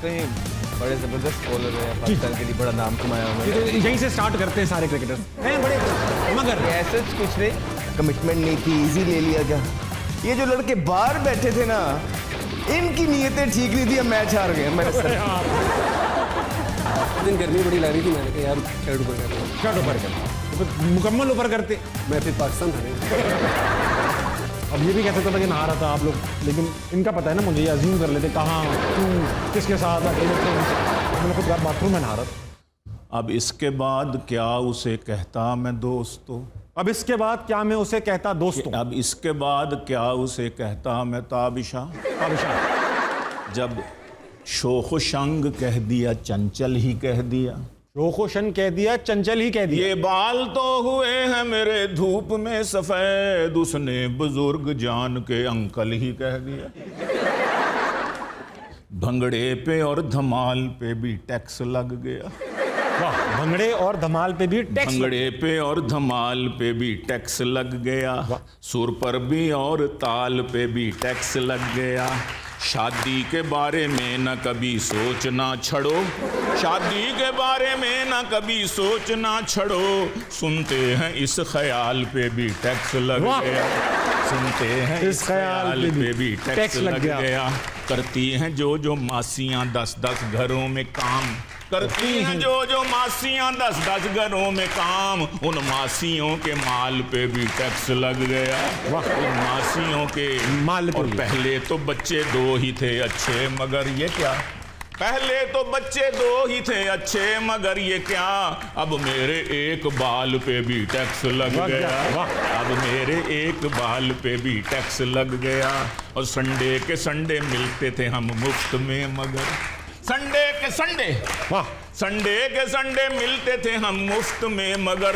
कहीं बड़े ज़बरदस्त बॉलर है, पाकिस्तान के लिए बड़ा नाम कमाया उन्होंने। तो यहीं से स्टार्ट करते हैं सारे क्रिकेटर्स हैं बड़े, मगर ऐसा कुछ नहीं, कमिटमेंट नहीं थी, इजी ले लिया क्या। ये जो लड़के बाहर बैठे थे ना, इनकी नीयतें ठीक नहीं थी, अब मैच हार गए मेरे सर। दिन गर्मी बड़ी लग रही थी, मैंने कहा यार शर्ट ऊपर कर लो। शर्ट ऊपर कर, तो मुकम्मल ऊपर करते। मैं फिर पाकिस्तान था नहीं। अब ये भी कहते थे कि नहा रहा था आप लोग, लेकिन इनका पता है ना मुझे, ये अज्यूम कर लेते कहाँ क्यों किसके साथ अकेले थे। मैंने खुद बाथरूम में नहा रहा था। अब इसके बाद क्या उसे कहता मैं दोस्तों, अब इसके बाद क्या मैं उसे कहता दोस्तों, अब इसके बाद क्या उसे कहता मैं ताबिशा, जब शोख शंग कह दिया चंचल ही कह दिया, रोखोशन कह दिया चंचल ही कह दिया। ये बाल तो हुए हैं मेरे धूप में सफेद, उसने बुजुर्ग जान के अंकल ही कह दिया। भंगड़े पे और धमाल पे भी टैक्स लग गया। वाह, भंगड़े और धमाल पे भी टैक्स। भंगड़े पे और धमाल पे भी टैक्स लग गया, सुर पर भी और ताल पे भी टैक्स लग गया। शादी के बारे में न कभी सोचना छड़ो, शादी के बारे में न कभी सोचना छड़ो, सुनते हैं इस ख्याल पे भी टैक्स लग गया, सुनते हैं इस ख्याल पे भी टैक्स लग गया। करती हैं जो मासियां 10-10 घरों में काम, करती हैं जो मासियां 10-10 घरों में काम, उन मासियों के माल पे भी टैक्स लग गया। उन मासियों के माल पे। और पहले तो बच्चे 2 ही थे अच्छे, मगर ये क्या, पहले तो बच्चे 2 ही थे अच्छे, मगर ये क्या, अब मेरे एक बाल पे भी टैक्स लग गया, अब मेरे एक बाल पे भी टैक्स लग गया। और संडे के संडे मिलते थे हम मुफ्त में, मगर संडे के संडे, वाह, संडे के संडे मिलते थे हम मुफ्त में, मगर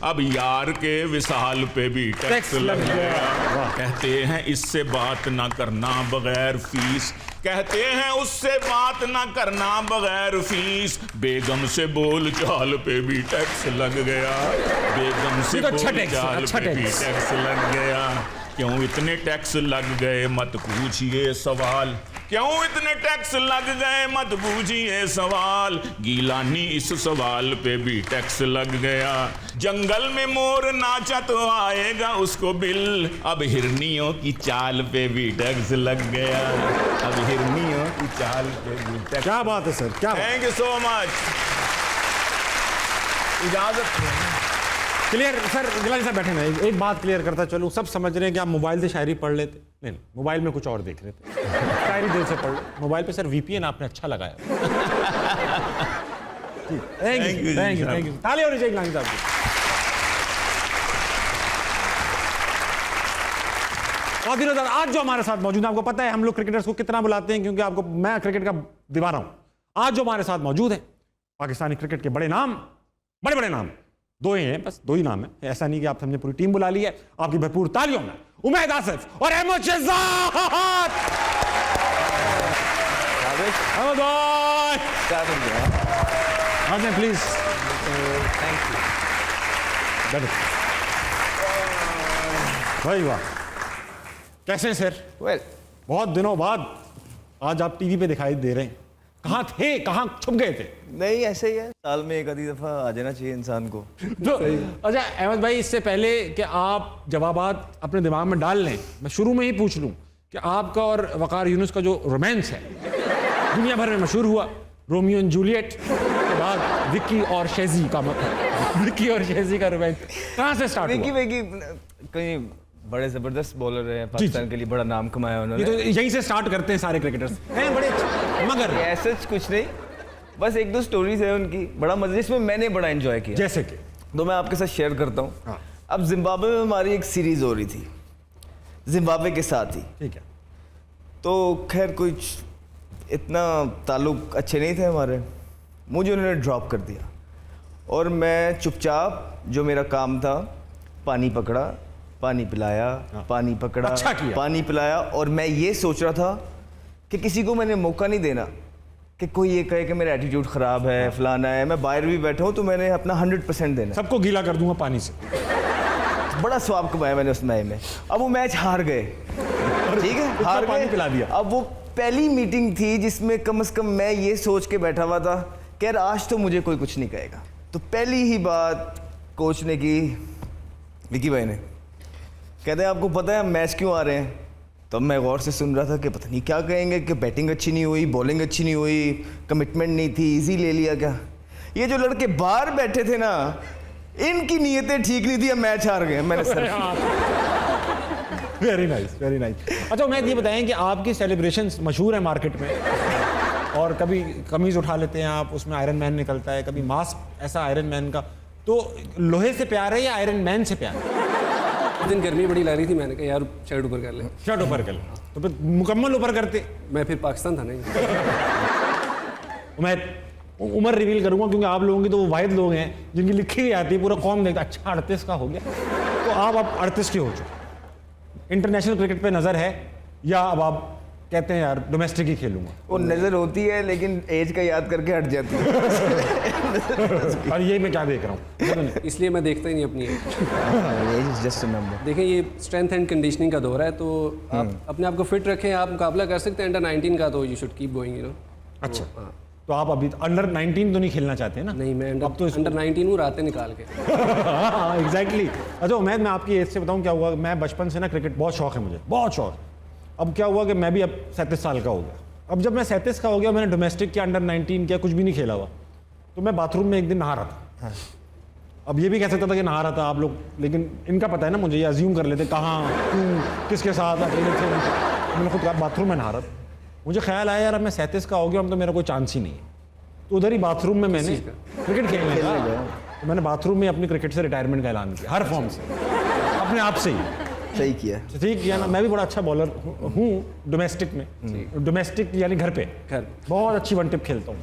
अब यार के विसाल पे भी टैक्स लग गया। कहते हैं इससे बात ना करना बगैर फीस, कहते हैं उससे बात ना करना बगैर फीस, बेगम से बोल चाल पे भी टैक्स लग गया, बेगम से बोल चाल पे भी टैक्स लग गया। क्यों इतने टैक्स लग गए मत पूछिए सवाल, क्यों इतने टैक्स लग गए मत पूछिए सवाल, गीलानी इस सवाल पे भी टैक्स लग गया। जंगल में मोर नाचा तो आएगा उसको बिल, अब हिरनियों की चाल पे भी टैक्स लग गया, अब हिरनियों की चाल पे भी टैक्स। क्या बात है सर, क्या थैंक यू सो मच। इजाजत क्लियर सर, गिलानी साहब बैठे ना, एक बात क्लियर करता चलूं, सब समझ रहे हैं कि आप मोबाइल से शायरी पढ़ लेते, नहीं मोबाइल में कुछ और देख रहे थे, शायरी दिल से पढ़ लो, मोबाइल पे सर VPN आपने अच्छा लगाया। Thank you thank you thank you, ताली होनी चाहिए गिलानी साहब की। और दिनों सर आज जो हमारे साथ मौजूद है, आपको पता है हम लोग क्रिकेटर्स को कितना बुलाते हैं, क्योंकि आपको मैं क्रिकेट का दीवाना हूं। आज जो हमारे साथ मौजूद है पाकिस्तानी क्रिकेट के बड़े नाम, बड़े नाम 2 ही हैं, बस 2 ही नाम है, ऐसा नहीं कि आप समझे पूरी टीम बुला ली है। आपकी भरपूर तालियों में उमैद आसिफ और अहमद शहजाद। अहमद भाई प्लीज, थैंक यू। भाई वाह, कैसे हैं सर? वेल, बहुत दिनों बाद आज आप टीवी पे दिखाई दे रहे हैं, कहाँ थे, कहाँ छुप गए थे? नहीं ऐसे ही है, साल में एक आधी दफा आ जाना चाहिए इंसान को। तो अच्छा अहमद भाई, इससे पहले कि आप जवाबात अपने दिमाग में डाल लें, मैं शुरू में ही पूछ लूं कि आपका और वकार यूनुस का जो रोमांस है दुनिया भर में मशहूर हुआ, रोमियो एंड जूलियट के बाद विक्की और शेजी का विक्की और शेजी का रोमांस कहाँ से स्टार्ट हुआ? विक्की कहीं बड़े ज़बरदस्त बॉलर है, पाकिस्तान के लिए बड़ा नाम कमाया उन्होंने। ये तो यहीं से स्टार्ट करते हैं सारे क्रिकेटर्स हैं बड़े, मगर ऐसा कुछ नहीं, बस 1-2 स्टोरीज है उनकी, बड़ा मजा जिसमें मैंने बड़ा एंजॉय किया, जैसे कि तो मैं आपके साथ शेयर करता हूँ। हाँ। अब जिम्बाब्वे में हमारी एक सीरीज हो रही थी, जिम्बाब्वे के साथ ही, ठीक है, तो खैर कुछ इतना ताल्लुक अच्छे नहीं थे हमारे, मुझे उन्होंने ड्रॉप कर दिया और मैं चुपचाप जो मेरा काम था, पानी पकड़ा, पानी पिलाया, पानी पकड़ा, अच्छा किया। पानी पिलाया, और मैं ये सोच रहा था कि किसी को मैंने मौका नहीं देना कि कोई ये कहे कि मेरा एटीट्यूड ख़राब है, फलाना है, मैं बाहर भी बैठा हूँ तो मैंने अपना 100% देना। सबको गीला कर दूंगा पानी से। बड़ा स्वाब कमाया मैंने उस मैच में। अब वो मैच हार गए, ठीक है, हार पानी गए, पिला दिया। अब वो पहली मीटिंग थी जिसमें कम से कम मैं ये सोच के बैठा हुआ था कि यार आज तो मुझे कोई कुछ नहीं कहेगा। तो पहली ही बात कोच ने की, विकी भाई ने, कहते हैं आपको पता है हम मैच क्यों आ रहे हैं? तब मैं गौर से सुन रहा था कि पता नहीं क्या कहेंगे, कि बैटिंग अच्छी नहीं हुई, बॉलिंग अच्छी नहीं हुई, कमिटमेंट नहीं थी, इजी ले लिया क्या। ये जो लड़के बाहर बैठे थे ना, इनकी नीयतें ठीक नहीं थी, हम मैच हार गए। मैंने sir very nice, very nice. अच्छा मैं ये बताएं कि आपकी सेलिब्रेशंस मशहूर है मार्केट में, और कभी कमीज उठा लेते हैं आप, उसमें आयरन मैन निकलता है, कभी मास्क ऐसा आयरन मैन का। तो लोहे से प्यार है या आयरन मैन से प्यार है? उस दिन गर्मी बड़ी लग रही थी, मैंने कहा यार शर्ट ऊपर कर ले। शर्ट ऊपर कर ले, तो फिर मुकम्मल ऊपर करते। मैं फिर पाकिस्तान था नहीं। मैं उम्र रिवील करूंगा क्योंकि आप लोगों की तो वो वाहिद लोग हैं जिनकी लिखी हुई आती है, पूरा कौम देखता अच्छा 38 का हो गया, तो आप अब 38 के हो चुके। इंटरनेशनल क्रिकेट पे नज़र है या अब आप कहते हैं यार डोमेस्टिक ही खेलूंगा? वो नज़र होती है लेकिन एज का याद करके हट जाती है। और ये मैं क्या देख रहा हूँ? इसलिए मैं देखता ही नहीं अपनी एज। Just number. देखिए ये स्ट्रेंथ एंड कंडीशनिंग का दौर है, तो आप अपने आप को फिट रखें, आप मुकाबला कर सकते हैं अंडर 19 का, तो you should keep going, you know. अच्छा, तो आप अभी अंडर 19 तो नहीं खेलना चाहते ना? नहीं, मैं अब तो अंडर 19 हूँ, रातें निकाल के। एग्जैक्टली। अच्छा उमैद, मैं आपकी एज से बताऊं क्या हुआ। मैं बचपन से ना क्रिकेट बहुत शौक है मुझे, बहुत शौक। अब क्या हुआ कि मैं भी अब 37 साल का हो गया। अब जब मैं 37 का हो गया, मैंने डोमेस्टिक किया, अंडर 19 किया, कुछ भी नहीं खेला हुआ, तो मैं बाथरूम में एक दिन नहा रहा था। अब ये भी कह सकता था कि नहा रहा था आप लोग, लेकिन इनका पता है ना मुझे, ये अज्यूम कर लेते कहाँ, क्यों, किसके साथ अकेले थे। मैंने खुद बाथरूम में नहा रहा था, मुझे ख्याल आया यार अब मैं 37 का हो गया, अब तो मेरा कोई चांस ही नहीं है। तो उधर ही बाथरूम में मैंने क्रिकेट खेलने का, तो मैंने बाथरूम में अपनी क्रिकेट से रिटायरमेंट का ऐलान किया, हर फॉर्म से, अपने आप से ही। सही किया। ठीक किया ना। मैं भी बड़ा अच्छा बॉलर हूँ डोमेस्टिक में, डोमेस्टिक यानी घर पे, घर बहुत अच्छी वन टिप खेलता हूँ।